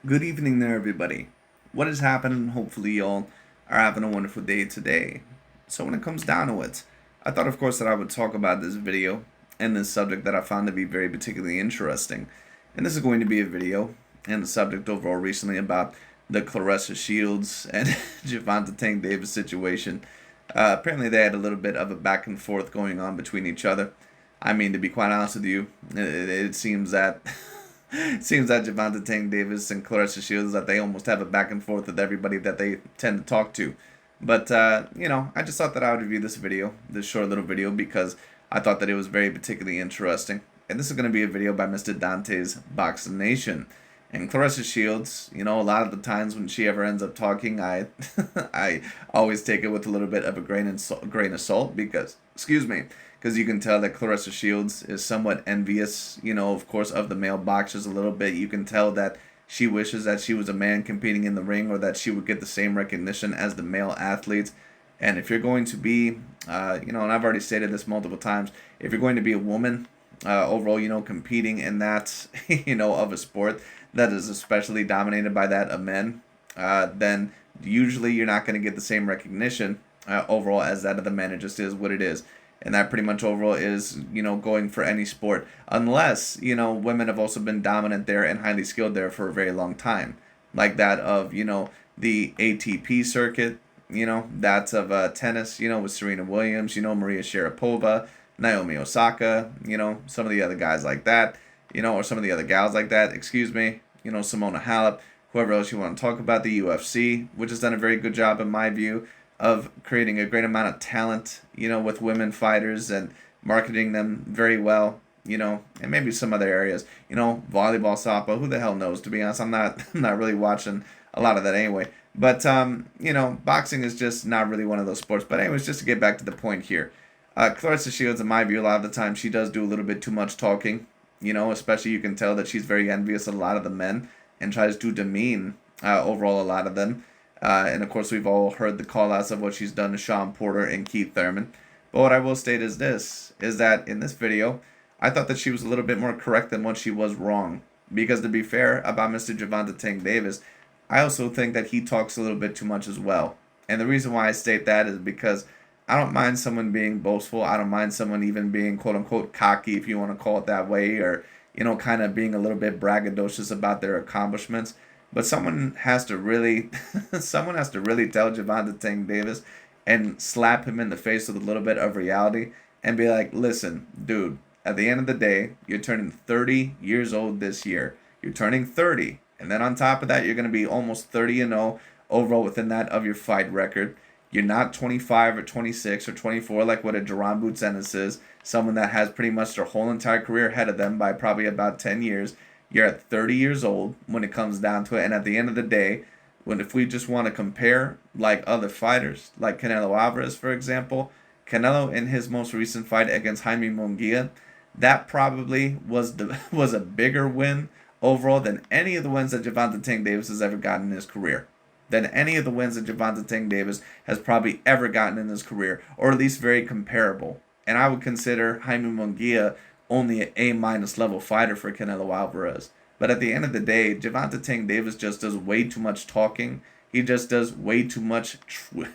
Good evening there, everybody. What is happening? Hopefully, y'all are having a wonderful day today. So, when it comes down to it, I thought, of course, that I would talk about this video and this subject that I found to be very particularly interesting. And this is going to be a video and the subject overall recently about the Claressa Shields and Gervonta Davis situation. Apparently, they had a little bit of a back and forth going on between each other. I mean, to be quite honest with you, it seems that seems that Gervonta Davis and Claressa Shields that they almost have a back and forth with everybody that they tend to talk to. But I just thought that I would review this video, this short little video, because I thought that it was very particularly interesting. And this is going to be a video by Mr. DontaesBoxingNation. And Claressa Shields, a lot of the times when she ever ends up talking, I I always take it with a little bit of a grain of salt because, excuse me, because you can tell that Claressa Shields is somewhat envious, of course, of the male boxers a little bit. You can tell that she wishes that she was a man competing in the ring or that she would get the same recognition as the male athletes. And if you're going to be, and I've already stated this multiple times, if you're going to be a woman, overall, competing in that, of a sport that is especially dominated by that of men, then usually you're not going to get the same recognition overall as that of the men. It just is what it is. And that pretty much overall is, going for any sport. Unless, women have also been dominant there and highly skilled there for a very long time. Like that of, the ATP circuit, that's of tennis, with Serena Williams, Maria Sharapova, Naomi Osaka, some of the other guys like that, or some of the other gals like that, excuse me, Simona Halep, whoever else you want to talk about, the UFC, which has done a very good job in my view of creating a great amount of talent, with women fighters and marketing them very well, and maybe some other areas, volleyball, softball, who the hell knows, to be honest. I'm not really watching a lot of that anyway. But boxing is just not really one of those sports. But anyways, just to get back to the point here. Claressa Shields, in my view, a lot of the time she does do a little bit too much talking. Especially you can tell that she's very envious of a lot of the men and tries to demean overall a lot of them. And of course, we've all heard the call outs of what she's done to Sean Porter and Keith Thurman. But what I will state is this, is that in this video, I thought that she was a little bit more correct than what she was wrong. Because to be fair about Mr. Gervonta Davis, I also think that he talks a little bit too much as well. And the reason why I state that is because I don't mind someone being boastful. I don't mind someone even being quote unquote cocky, if you want to call it that way, or, kind of being a little bit braggadocious about their accomplishments. But someone has to really, someone has to really tell Gervonta Davis and slap him in the face with a little bit of reality and be like, listen, dude, at the end of the day, you're turning 30 years old this year. You're turning 30. And then on top of that, you're going to be almost 30-0 overall within that of your fight record. You're not 25 or 26 or 24 like what a Jerron Boots Ennis is, someone that has pretty much their whole entire career ahead of them by probably about 10 years. You're at 30 years old when it comes down to it. And at the end of the day, if we just want to compare like other fighters, like Canelo Alvarez, for example, Canelo in his most recent fight against Jaime Munguia, that probably was a bigger win overall than any of the wins that Gervonta Davis has ever gotten in his career. Than any of the wins that Gervonta Davis has probably ever gotten in his career, or at least very comparable. And I would consider Jaime Munguia only an A-minus level fighter for Canelo Alvarez. But at the end of the day, Gervonta Davis just does way too much talking. He just does way too much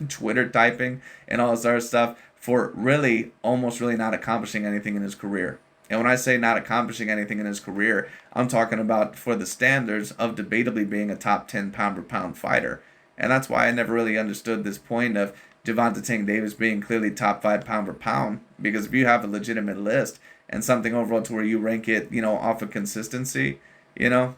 Twitter typing and all this other stuff for really, almost really not accomplishing anything in his career. And when I say not accomplishing anything in his career, I'm talking about for the standards of debatably being a top 10 pound per pound fighter. And that's why I never really understood this point of Gervonta Davis being clearly top 5 pound per pound. Because if you have a legitimate list and something overall to where you rank it, off of consistency, and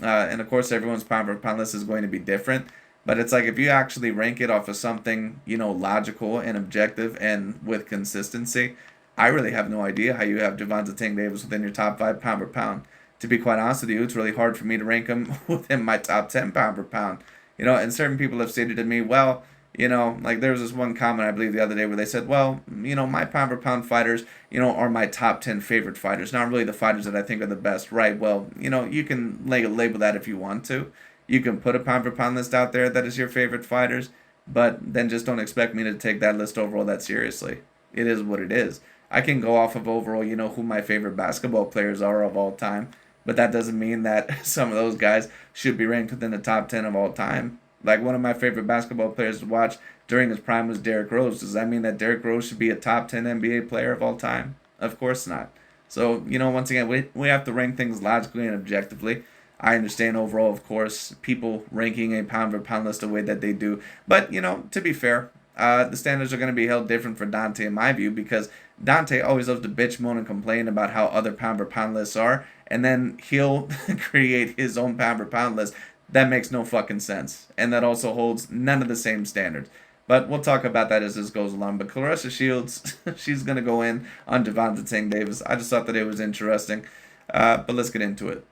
of course everyone's pound per pound list is going to be different. But it's like if you actually rank it off of something, logical and objective and with consistency, I really have no idea how you have Gervonta Davis within your top 5 pound per pound. To be quite honest with you, it's really hard for me to rank him within my top 10 pound per pound. And certain people have stated to me, well, like there was this one comment I believe the other day where they said, well, my pound per pound fighters, are my top 10 favorite fighters, not really the fighters that I think are the best, right? Well, you can label that if you want to. You can put a pound per pound list out there that is your favorite fighters, but then just don't expect me to take that list overall that seriously. It is what it is. I can go off of overall, who my favorite basketball players are of all time. but that doesn't mean that some of those guys should be ranked within the top 10 of all time. Like, one of my favorite basketball players to watch during his prime was Derrick Rose. Does that mean that Derrick Rose should be a top 10 NBA player of all time? Of course not. So, once again, we have to rank things logically and objectively. I understand overall, of course, people ranking a pound for pound list the way that they do. But, to be fair, the standards are going to be held different for Dante in my view, because Dante always loves to bitch, moan, and complain about how other pound for pound lists are, and then he'll create his own pound for pound list. That makes no fucking sense, and that also holds none of the same standards. But we'll talk about that as this goes along. But Claressa Shields, she's going to go in on Gervonta Davis. I just thought that it was interesting. But let's get into it.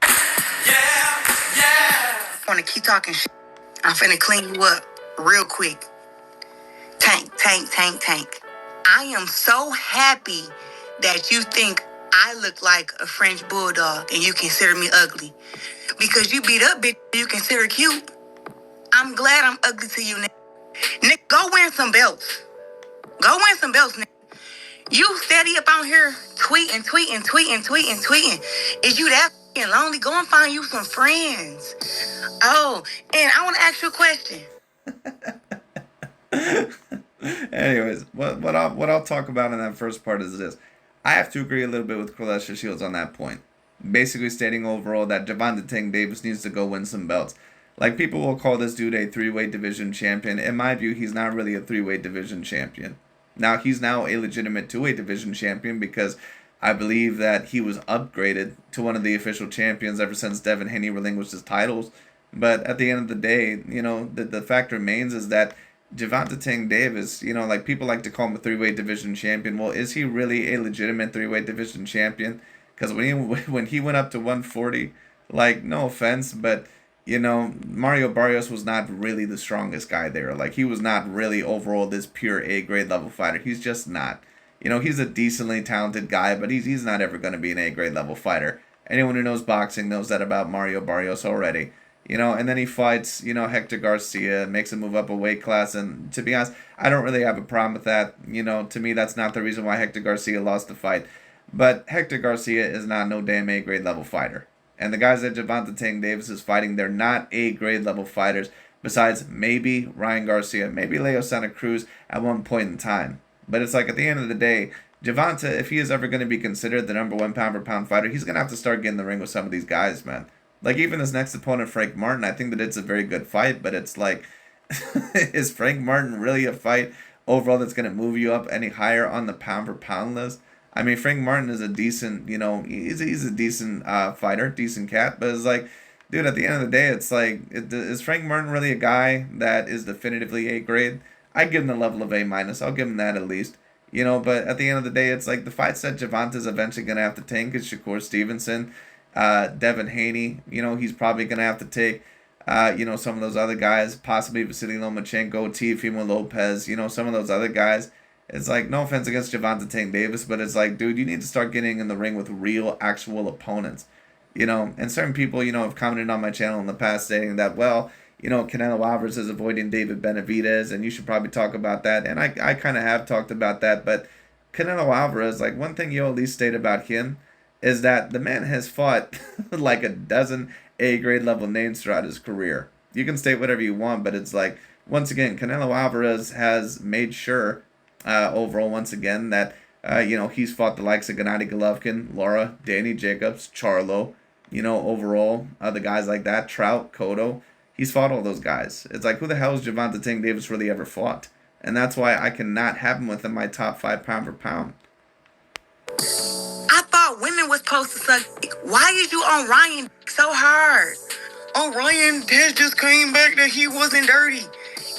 I want to keep talking shit. I'm finna clean you up real quick. Tank. I am so happy that you think I look like a French bulldog and you consider me ugly. Because you beat up bitch you consider cute. I'm glad I'm ugly to you, Nick, go win some belts. Nick. You steady up on here tweeting. Is you that f***ing lonely? Go and find you some friends. Oh, and I want to ask you a question. Anyways, what I'll talk about in that first part is this. I have to agree a little bit with Claressa Shields on that point. Basically stating overall that Gervonta Davis needs to go win some belts. Like, people will call this dude a three-weight division champion. In my view, he's not really a three-weight division champion. Now, he's now a legitimate two-weight division champion because I believe that he was upgraded to one of the official champions ever since Devin Haney relinquished his titles. But at the end of the day, the fact remains is that Gervonta Davis, like, people like to call him a three-weight division champion. Well, is he really a legitimate three-weight division champion? Because when he went up to 140, like, no offense, but Mario Barrios was not really the strongest guy there. Like, he was not really overall this pure A-grade level fighter. He's just not. He's a decently talented guy, but he's not ever going to be an A-grade level fighter. Anyone who knows boxing knows that about Mario Barrios already. And then he fights, Hector Garcia, makes him move up a weight class. And to be honest, I don't really have a problem with that. To me, that's not the reason why Hector Garcia lost the fight. But Hector Garcia is not no damn A-grade level fighter. And the guys that Gervonta Davis is fighting, they're not A-grade level fighters, besides maybe Ryan Garcia, maybe Leo Santa Cruz at one point in time. But it's like, at the end of the day, Gervonta, if he is ever going to be considered the number one pound for pound fighter, he's going to have to start getting in the ring with some of these guys, man. Like, even his next opponent, Frank Martin, I think that it's a very good fight, but it's like, is Frank Martin really a fight overall that's going to move you up any higher on the pound for pound list? I mean, Frank Martin is a decent, he's a decent fighter, decent cat, but it's like, dude, at the end of the day, it's like, is Frank Martin really a guy that is definitively A-grade? I'd give him the level of A-. I'll give him that at least. But at the end of the day, it's like the fights that Gervonta's eventually going to have to take is Shakur Stevenson, Devin Haney, he's probably going to have to take, some of those other guys, possibly Vasily Lomachenko, Teofimo Lopez, some of those other guys. It's like, no offense against Gervonta Davis, but it's like, dude, you need to start getting in the ring with real, actual opponents. And certain people, have commented on my channel in the past saying that, well, Canelo Alvarez is avoiding David Benavidez, and you should probably talk about that. And I kind of have talked about that, but Canelo Alvarez, like, one thing you'll at least state about him is that the man has fought like a dozen A-grade level names throughout his career. You can state whatever you want, but it's like, once again, Canelo Alvarez has made sure overall, once again, that, he's fought the likes of Gennady Golovkin, Lara, Danny Jacobs, Charlo, overall, the guys like that, Trout, Cotto. He's fought all those guys. It's like, who the hell has Gervonta Davis really ever fought? And that's why I cannot have him within my top 5 pound for pound. I thought women was supposed to suck dick. Why is you on Ryan so hard? Oh, Ryan test just came back that he wasn't dirty.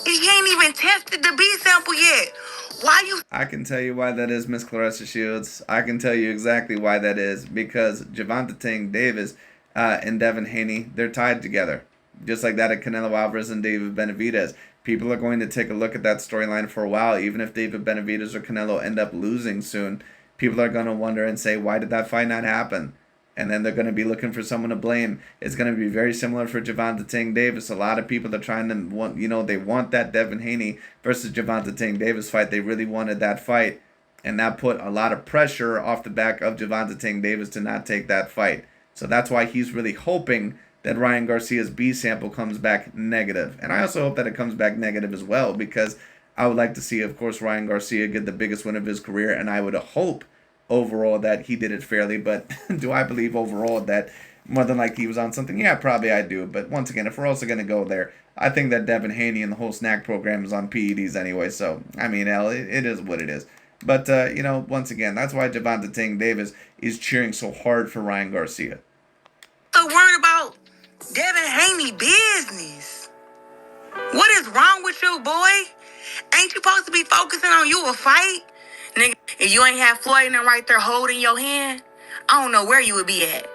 He ain't even tested the B sample yet. Why you? I can tell you why that is, Miss Claressa Shields. I can tell you exactly why that is. Because Gervonta Davis and Devin Haney, they're tied together. Just like that of Canelo Alvarez and David Benavidez. People are going to take a look at that storyline for a while. Even if David Benavidez or Canelo end up losing soon, people are going to wonder and say, why did that fight not happen? And then they're going to be looking for someone to blame. It's going to be very similar for Gervonta Davis. A lot of people are trying to want, they want that Devin Haney versus Gervonta Davis fight. They really wanted that fight. And that put a lot of pressure off the back of Gervonta Davis to not take that fight. So that's why he's really hoping that Ryan Garcia's B sample comes back negative. And I also hope that it comes back negative as well, because I would like to see, of course, Ryan Garcia get the biggest win of his career, and I would hope overall that he did it fairly. But do I believe overall that more than likely he was on something? Yeah, probably I do. But once again, if we're also going to go there, I think that Devin Haney and the whole snack program is on PEDs anyway. So, I mean, hell, it is what it is. But, once again, that's why Gervonta Davis is cheering so hard for Ryan Garcia. So worried about Devin Haney business. What is wrong with you, boy? Ain't you supposed to be focusing on you a fight? Nigga, if you ain't have Floyd and them right there holding your hand, I don't know where you would be at.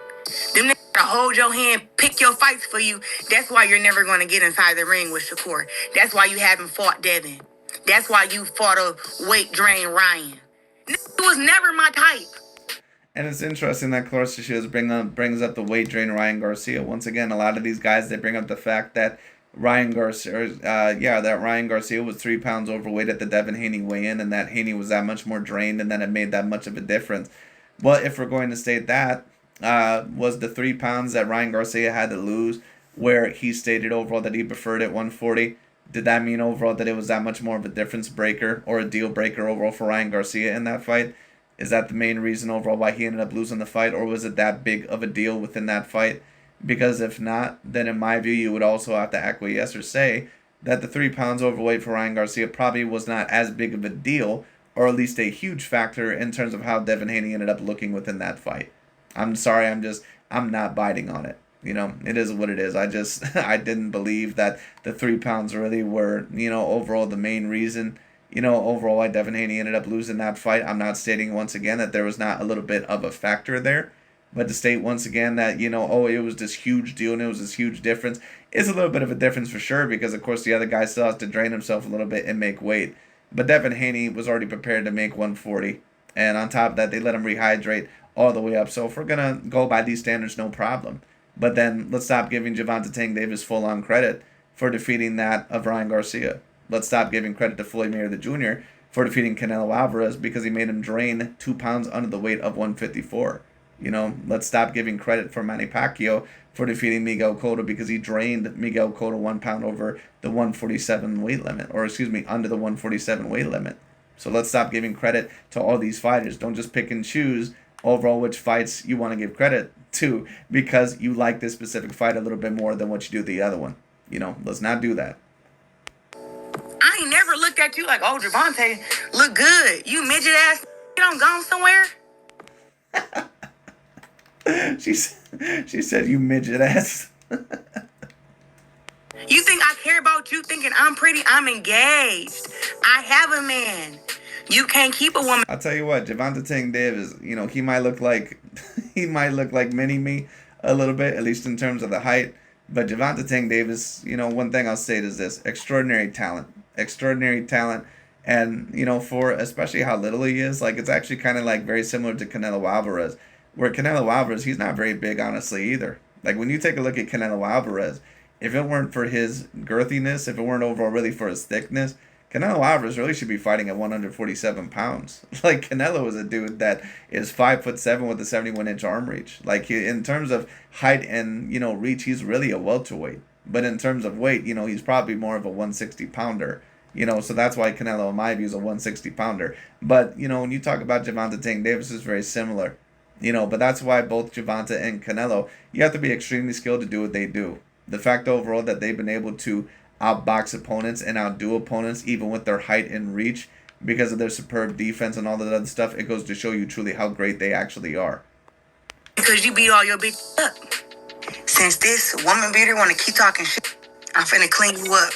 Them niggas that hold your hand, pick your fights for you. That's why you're never going to get inside the ring with Shakur. That's why you haven't fought Devin. That's why you fought a weight drain Ryan. Nigga was never my type. And it's interesting that Clarissa Shields brings up the weight drain Ryan Garcia. Once again, a lot of these guys, they bring up the fact that Ryan Garcia was 3 pounds overweight at the Devin Haney weigh-in, and that Haney was that much more drained, and then it made that much of a difference. Well, if we're going to state that, was the 3 pounds that Ryan Garcia had to lose, where he stated overall that he preferred at 140, did that mean overall that it was that much more of a difference breaker or a deal breaker overall for Ryan Garcia in that fight? Is that the main reason overall why he ended up losing the fight, or was it that big of a deal within that fight? Because if not, then in my view, you would also have to acquiesce or say that the 3 pounds overweight for Ryan Garcia probably was not as big of a deal, or at least a huge factor in terms of how Devin Haney ended up looking within that fight. I'm sorry, I'm not biting on it. It is what it is. I didn't believe that the 3 pounds really were, overall the main reason. Overall why Devin Haney ended up losing that fight. I'm not stating once again that there was not a little bit of a factor there. But to state once again that, it was this huge deal and it was this huge difference, is a little bit of a difference for sure, because, of course, the other guy still has to drain himself a little bit and make weight. But Devin Haney was already prepared to make 140. And on top of that, they let him rehydrate all the way up. So if we're going to go by these standards, no problem. But then let's stop giving Gervonta Davis full-on credit for defeating that of Ryan Garcia. Let's stop giving credit to Floyd Mayweather Jr. for defeating Canelo Alvarez because he made him drain 2 pounds under the weight of 154. Let's stop giving credit for Manny Pacquiao for defeating Miguel Cotto because he drained Miguel Cotto 1 pound over the 147 weight limit, under the 147 weight limit. So let's stop giving credit to all these fighters. Don't just pick and choose overall which fights you want to give credit to because you like this specific fight a little bit more than what you do the other one. Let's not do that. I ain't never looked at you like, oh, Gervonta, look good. You midget ass, you don't gone somewhere? She said, you midget ass. You think I care about you thinking I'm pretty? I'm engaged. I have a man. You can't keep a woman. I'll tell you what, Gervonta Davis, he might look like mini-me a little bit, at least in terms of the height. But Gervonta Davis, one thing I'll say is this: extraordinary talent. And, for especially how little he is, it's actually kind of very similar to Canelo Alvarez, where Canelo Alvarez, he's not very big, honestly, either. When you take a look at Canelo Alvarez, if it weren't for his girthiness, if it weren't overall really for his thickness, Canelo Alvarez really should be fighting at 147 pounds. Canelo is a dude that is 5'7" with a 71-inch arm reach. In terms of height and, reach, he's really a welterweight. But in terms of weight, he's probably more of a 160-pounder. So that's why Canelo, in my view, is a 160-pounder. But, when you talk about Gervonta Davis, it's very similar. But that's why both Gervonta and Canelo, you have to be extremely skilled to do what they do. The fact overall that they've been able to outbox opponents and outdo opponents even with their height and reach because of their superb defense and all that other stuff, it goes to show you truly how great they actually are. Because you beat all your bitch up. Since this woman beater want to keep talking shit, I'm finna clean you up.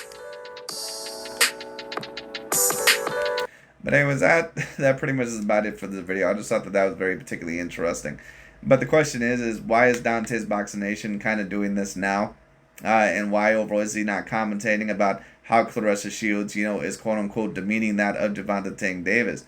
But anyways, that pretty much is about it for this video. I just thought that was very particularly interesting. But the question is why is DontaesBoxingNation kind of doing this now? And why overall is he not commentating about how Clarissa Shields, is quote-unquote demeaning that of Gervonta Davis?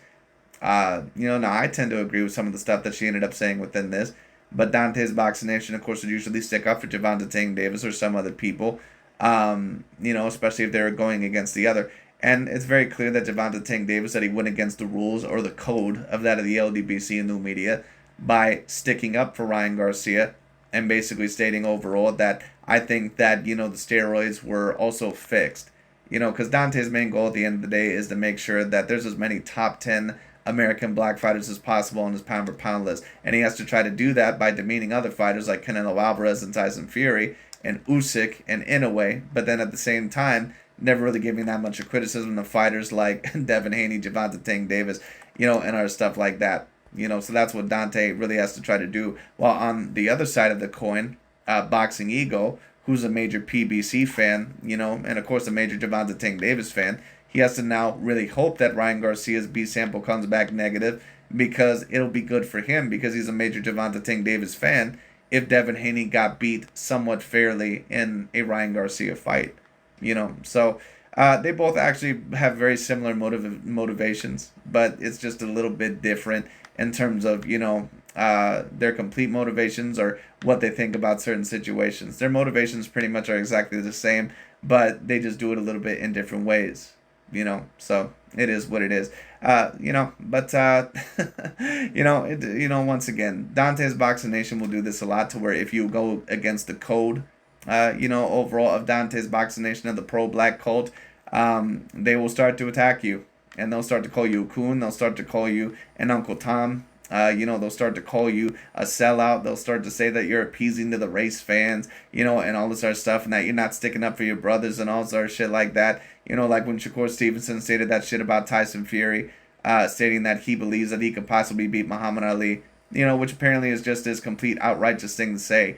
Now I tend to agree with some of the stuff that she ended up saying within this. But DontaesBoxingNation, of course, would usually stick up for Gervonta Davis or some other people, especially if they're going against the other. And it's very clear that Gervonta Davis said he went against the rules or the code of that of the LDBC and new media by sticking up for Ryan Garcia and basically stating overall that I think that, the steroids were also fixed. Because Dante's main goal at the end of the day is to make sure that there's as many top 10 American black fighters as possible on his pound for pound list. And he has to try to do that by demeaning other fighters like Canelo Alvarez and Tyson Fury and Usyk and Inoue, but then at the same time, never really giving that much of criticism to fighters like Devin Haney, Gervonta Davis, and other stuff like that. So that's what Dante really has to try to do. While on the other side of the coin, Boxing Ego, who's a major PBC fan, and of course a major Gervonta Davis fan, he has to now really hope that Ryan Garcia's B sample comes back negative because it'll be good for him because he's a major Gervonta Davis fan if Devin Haney got beat somewhat fairly in a Ryan Garcia fight. So they both actually have very similar motivations, but it's just a little bit different in terms of, their complete motivations or what they think about certain situations. Their motivations pretty much are exactly the same, but they just do it a little bit in different ways. So it is what it is. But once again, Dante's Boxing Nation will do this a lot to where if you go against the code, overall of Dante's Boxing Nation of the pro-black cult, they will start to attack you, and they'll start to call you a coon. They'll start to call you an Uncle Tom. They'll start to call you a sellout. They'll start to say that you're appeasing to the race fans, and all this other stuff, and that you're not sticking up for your brothers and all this other shit like that. Like when Shakur Stevenson stated that shit about Tyson Fury, stating that he believes that he could possibly beat Muhammad Ali, which apparently is just his complete outrageous thing to say.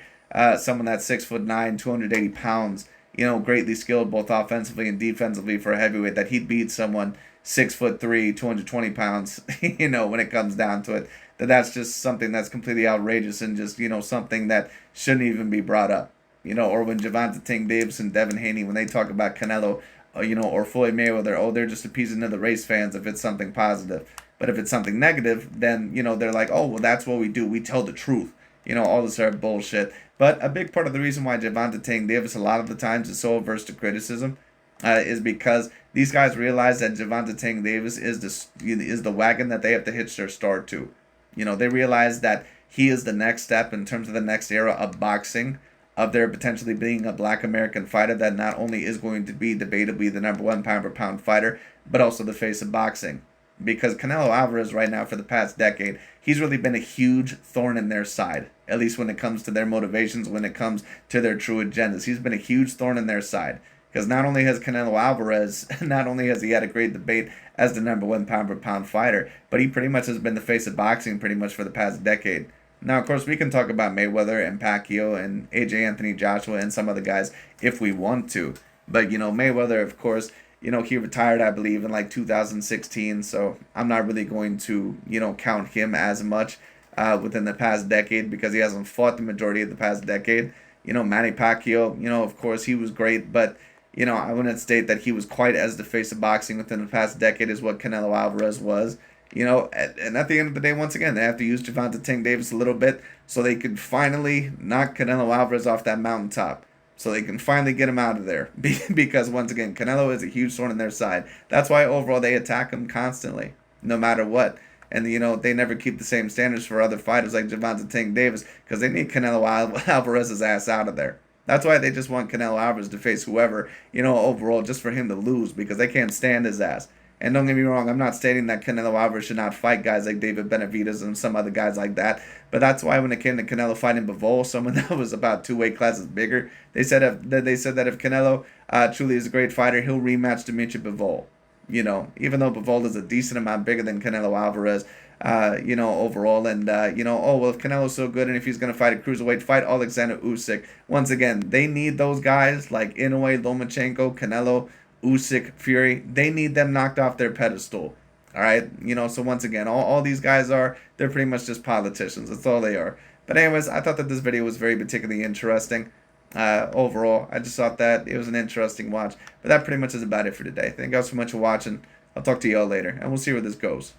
Someone that's 6'9", 280 pounds, greatly skilled both offensively and defensively for a heavyweight, that he'd beat someone 6'3", 220 pounds, when it comes down to it, that's just something that's completely outrageous and just, something that shouldn't even be brought up, or when Gervonta Davis and Devin Haney, when they talk about Canelo, or Floyd Mayweather, they're just appeasing to the race fans if it's something positive. But if it's something negative, then, they're like, oh, well, that's what we do. We tell the truth, all this sort of bullshit. But a big part of the reason why Gervonta Davis a lot of the times is so averse to criticism is because these guys realize that Gervonta Davis is the wagon that they have to hitch their star to. They realize that he is the next step in terms of the next era of boxing, of there potentially being a black American fighter that not only is going to be debatably the #1 pound for pound fighter, but also the face of boxing. Because Canelo Alvarez right now for the past decade, he's really been a huge thorn in their side, at least when it comes to their motivations, when it comes to their true agendas. He's been a huge thorn in their side. Because not only has Canelo Alvarez, not only has he had a great debate as the #1 pound for pound fighter, but he pretty much has been the face of boxing pretty much for the past decade. Now, of course, we can talk about Mayweather and Pacquiao and AJ Anthony Joshua and some other guys if we want to. But, Mayweather, of course, he retired, I believe, in like 2016. So I'm not really going to, count him as much within the past decade because he hasn't fought the majority of the past decade. Manny Pacquiao, of course, he was great, but I wouldn't state that he was quite as the face of boxing within the past decade as what Canelo Alvarez was. And at the end of the day, once again, they have to use Gervonta Davis a little bit so they can finally knock Canelo Alvarez off that mountaintop. So they can finally get him out of there. Because, once again, Canelo is a huge thorn in their side. That's why, overall, they attack him constantly, no matter what. And, they never keep the same standards for other fighters like Gervonta Davis because they need Canelo Alvarez's ass out of there. That's why they just want Canelo Alvarez to face whoever, overall, just for him to lose because they can't stand his ass. And don't get me wrong, I'm not stating that Canelo Alvarez should not fight guys like David Benavidez and some other guys like that. But that's why when it came to Canelo fighting Bivol, someone that was about 2 weight classes bigger, they said that if Canelo truly is a great fighter, he'll rematch Dimitri Bivol. Even though Bivol is a decent amount bigger than Canelo Alvarez, overall. And, if Canelo's so good and if he's going to fight a cruiserweight, fight Alexander Usyk. Once again, they need those guys like Inoue, Lomachenko, Canelo, Usyk, Fury. They need them knocked off their pedestal. All right? So once again, all these guys they're pretty much just politicians. That's all they are. But anyways, I thought that this video was very particularly interesting. Overall, I just thought that it was an interesting watch. But that pretty much is about it for today. Thank you guys so much for watching. I'll talk to y'all later, and we'll see where this goes.